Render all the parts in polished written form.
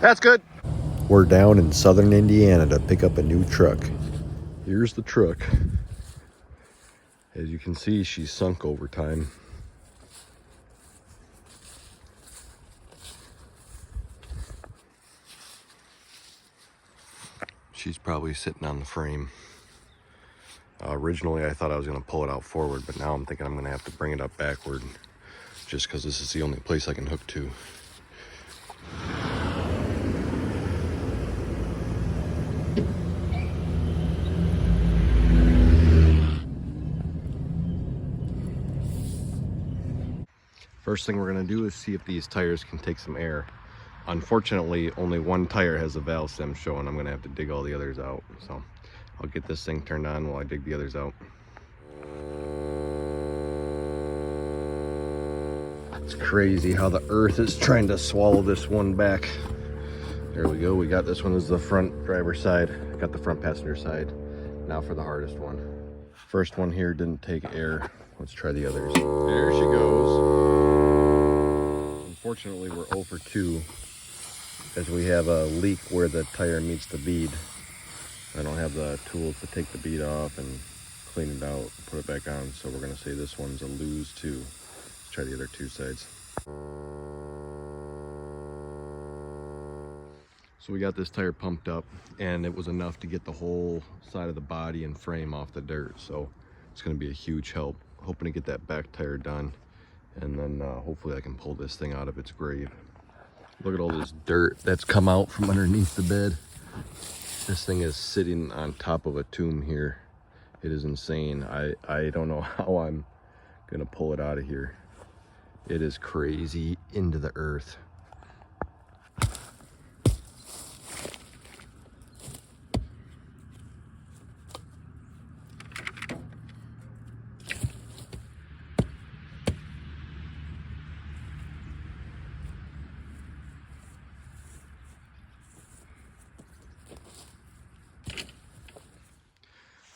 That's good. We're down in southern Indiana to pick up a new truck. Here's the truck. As you can see, she's sunk over time. She's probably sitting on the frame. Originally, I thought I was going to pull it out forward, but now I'm thinking I'm going to have to bring it up backward just because this is the only place I can hook to. First thing we're going to do is see if these tires can take some air. Unfortunately, only one tire has a valve stem showing. I'm going to have to dig all the others out. So I'll get this thing turned on while I dig the others out. It's crazy how the earth is trying to swallow this one back. There we go. We got this one as the front driver's side. Got the front passenger side. Now for the hardest one. First one here didn't take air. Let's try the others. There she goes. Unfortunately, we're 0 for 2 as we have a leak where the tire meets the bead. I don't have the tools to take the bead off and clean it out, put it back on. So we're going to say this one's a lose too. Let's try the other two sides. So we got this tire pumped up and it was enough to get the whole side of the body and frame off the dirt. So it's going to be a huge help. Hoping to get that back tire done and then hopefully I can pull this thing out of its grave. Look at all this dirt that's come out from underneath the bed. This thing is sitting on top of a tomb here. It is insane. I don't know how I'm gonna pull it out of here. It is crazy into the earth.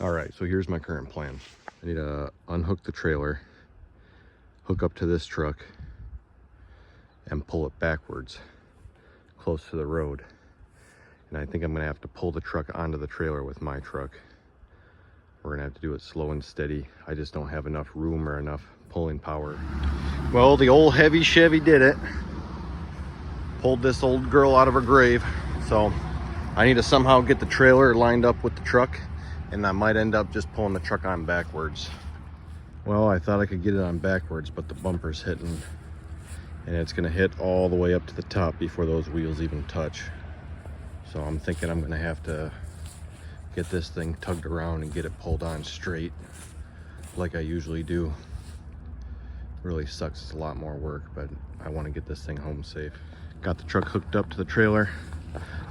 All right, so here's my current plan. I need to unhook the trailer, hook up to this truck, and pull it backwards, close to the road. And I think I'm gonna have to pull the truck onto the trailer with my truck. We're gonna have to do it slow and steady. I just don't have enough room or enough pulling power. Well, the old heavy Chevy did it. Pulled this old girl out of her grave. So I need to somehow get the trailer lined up with the truck, and I might end up just pulling the truck on backwards. Well, I thought I could get it on backwards, but the bumper's hitting, and it's gonna hit all the way up to the top before those wheels even touch. So I'm thinking I'm gonna have to get this thing tugged around and get it pulled on straight like I usually do. Really sucks, it's a lot more work, but I wanna get this thing home safe. Got the truck hooked up to the trailer.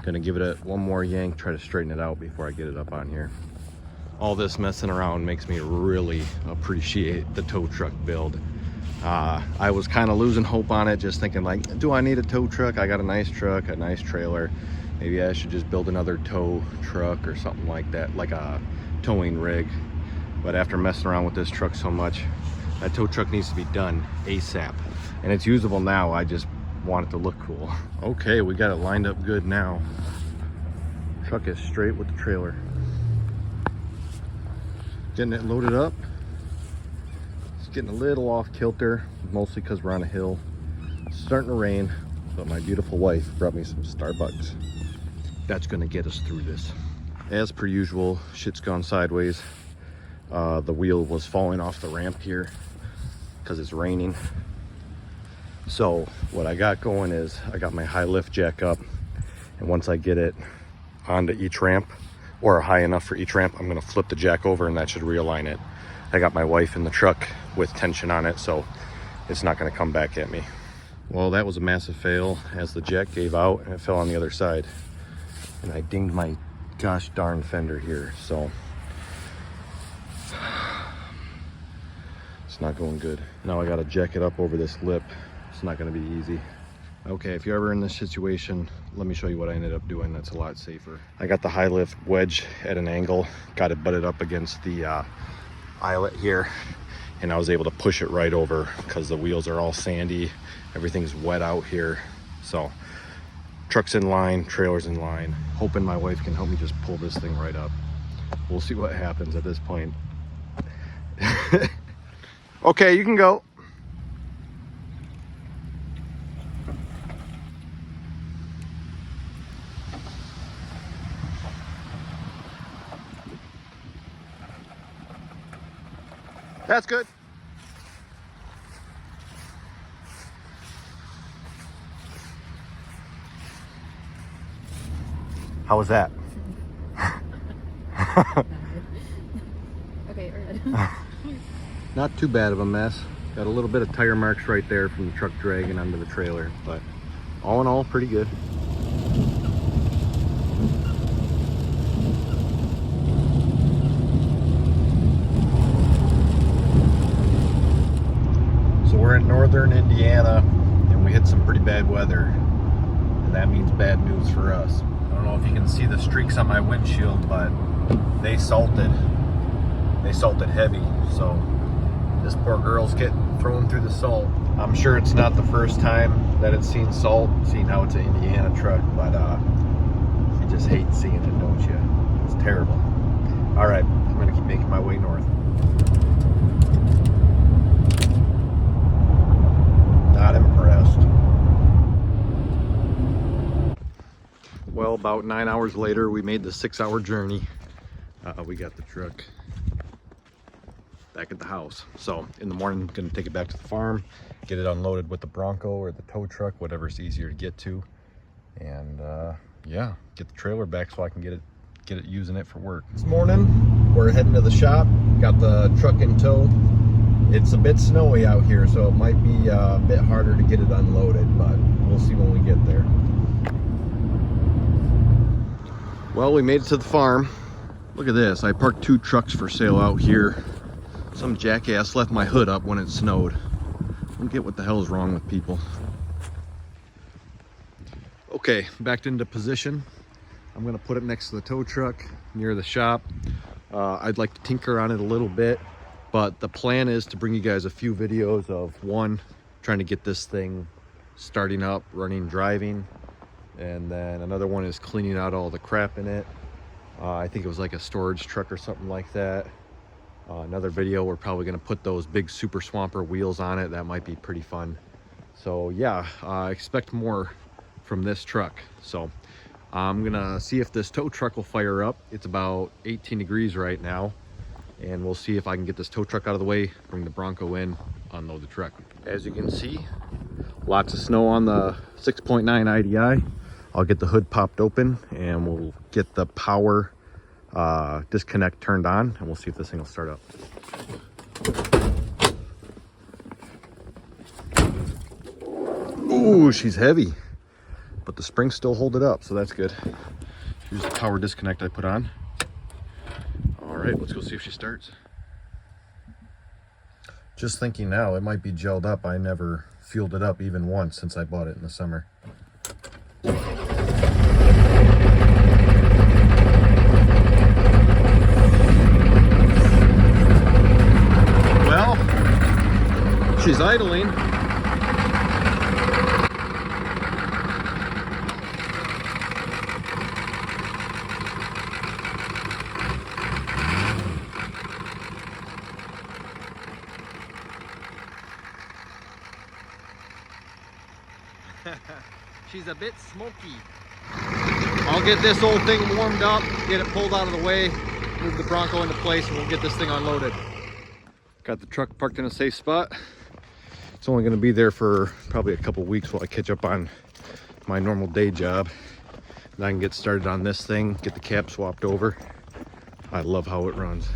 Gonna give it one more yank, try to straighten it out before I get it up on here. All this messing around makes me really appreciate the tow truck build. I was kind of losing hope on it, just thinking like, do I need a tow truck? I got a nice truck, a nice trailer. Maybe I should just build another tow truck or something like that, like a towing rig. But after messing around with this truck so much, that tow truck needs to be done ASAP. And it's usable now, I just want it to look cool. Okay, we got it lined up good now. Truck is straight with the trailer. Getting it loaded up. It's getting a little off kilter, mostly because we're on a hill. It's starting to rain, but my beautiful wife brought me some Starbucks. That's gonna get us through this. As per usual, shit's gone sideways. The wheel was falling off the ramp here because it's raining. So what I got going is I got my high lift jack up, and once I get it onto each ramp, or high enough for each ramp, I'm gonna flip the jack over and that should realign it. I got my wife in the truck with tension on it, so it's not gonna come back at me. Well, that was a massive fail as the jack gave out and it fell on the other side. And I dinged my gosh darn fender here, so it's not going good. Now I gotta jack it up over this lip. It's not gonna be easy. Okay, if you're ever in this situation, let me show you what I ended up doing that's a lot safer. I got the high lift wedge at an angle, got it butted up against the eyelet here, and I was able to push it right over because the wheels are all sandy, everything's wet out here. So Truck's in line, trailer's in line. Hoping my wife can help me just pull this thing right up. We'll see what happens at this point. Okay, you can go. That's good. How was that? Okay, we're good. Not too bad of a mess. Got a little bit of tire marks right there from the truck dragging onto the trailer, but all in all, pretty good. So we're in northern Indiana and we hit some pretty bad weather, and that means bad news for us. I don't know if you can see the streaks on my windshield, but they salted heavy, so this poor girl's getting thrown through the salt. I'm sure it's not the first time that it's seen salt, seeing how it's an Indiana truck, but you just hate seeing it, don't you? It's terrible. All right, I'm gonna keep making my way north. Not impressed. Well, about 9 hours later, we made the 6-hour journey. We got the truck back at the house. So in the morning, I'm gonna take it back to the farm, get it unloaded with the Bronco or the tow truck, whatever's easier to get to. And yeah, get the trailer back so I can get it using it for work. This morning, we're heading to the shop, got the truck in tow. It's a bit snowy out here, so it might be a bit harder to get it unloaded, but we'll see when we get there. Well, we made it to the farm. Look at this, I parked 2 trucks for sale out here. Some jackass left my hood up when it snowed. I don't get what the hell is wrong with people. Okay, backed into position. I'm gonna put it next to the tow truck near the shop. I'd like to tinker on it a little bit, but the plan is to bring you guys a few videos of one, trying to get this thing starting up, running, driving. And then another one is cleaning out all the crap in it. I think it was like a storage truck or something like that. Another video, we're probably going to put those big Super Swamper wheels on it. That might be pretty fun. So yeah, expect more from this truck. So I'm going to see if this tow truck will fire up. It's about 18 degrees right now. And we'll see if I can get this tow truck out of the way, bring the Bronco in, unload the truck. As you can see, lots of snow on the 6.9 IDI. I'll get the hood popped open and we'll get the power disconnect turned on, and we'll see if this thing will start up. Ooh, she's heavy, but the springs still hold it up, so that's good. Here's the power disconnect I put on. All right, let's go see if she starts. Just thinking now, it might be gelled up. I never fueled it up even once since I bought it in the summer. She's idling. She's a bit smoky. I'll get this old thing warmed up, get it pulled out of the way, move the Bronco into place, and we'll get this thing unloaded. Got the truck parked in a safe spot. It's only going to be there for probably a couple weeks while I catch up on my normal day job. Then I can get started on this thing, get the cap swapped over. I love how it runs.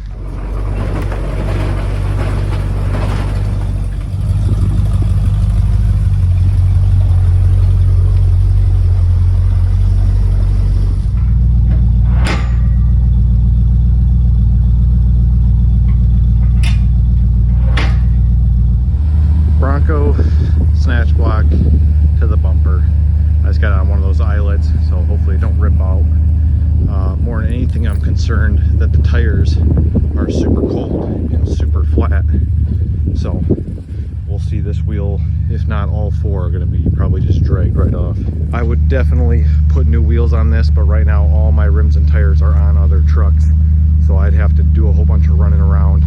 Bronco snatch block to the bumper. I just got it on one of those eyelets, so hopefully it don't rip out. More than anything, I'm concerned that the tires are super cold and super flat. So we'll see this wheel, if not all four, are going to be probably just dragged right off. I would definitely put new wheels on this, but right now all my rims and tires are on other trucks, so I'd have to do a whole bunch of running around.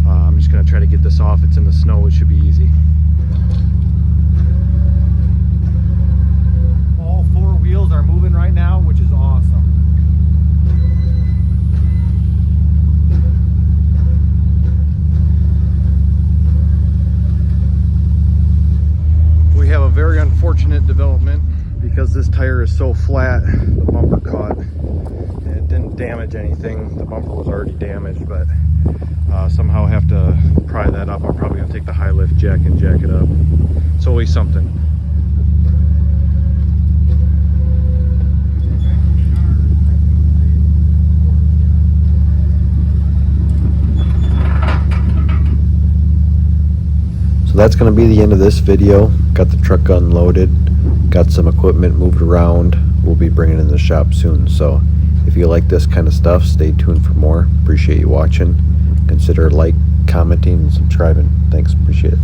I'm just going to try to get this off. It's in the snow, it should be easy. All four wheels are moving right now, which is awesome. We have a very unfortunate development because this tire is so flat. The bumper caught and it didn't damage anything. The bumper was already damaged, but somehow have to pry that up. I'm probably gonna take the high lift jack and jack it up. It's always something. So that's going to be the end of this video. Got the truck unloaded, got some equipment moved around. We'll be bringing it in the shop soon. So if you like this kind of stuff, stay tuned for more. Appreciate you watching. Consider like, commenting, and subscribing. Thanks, appreciate it.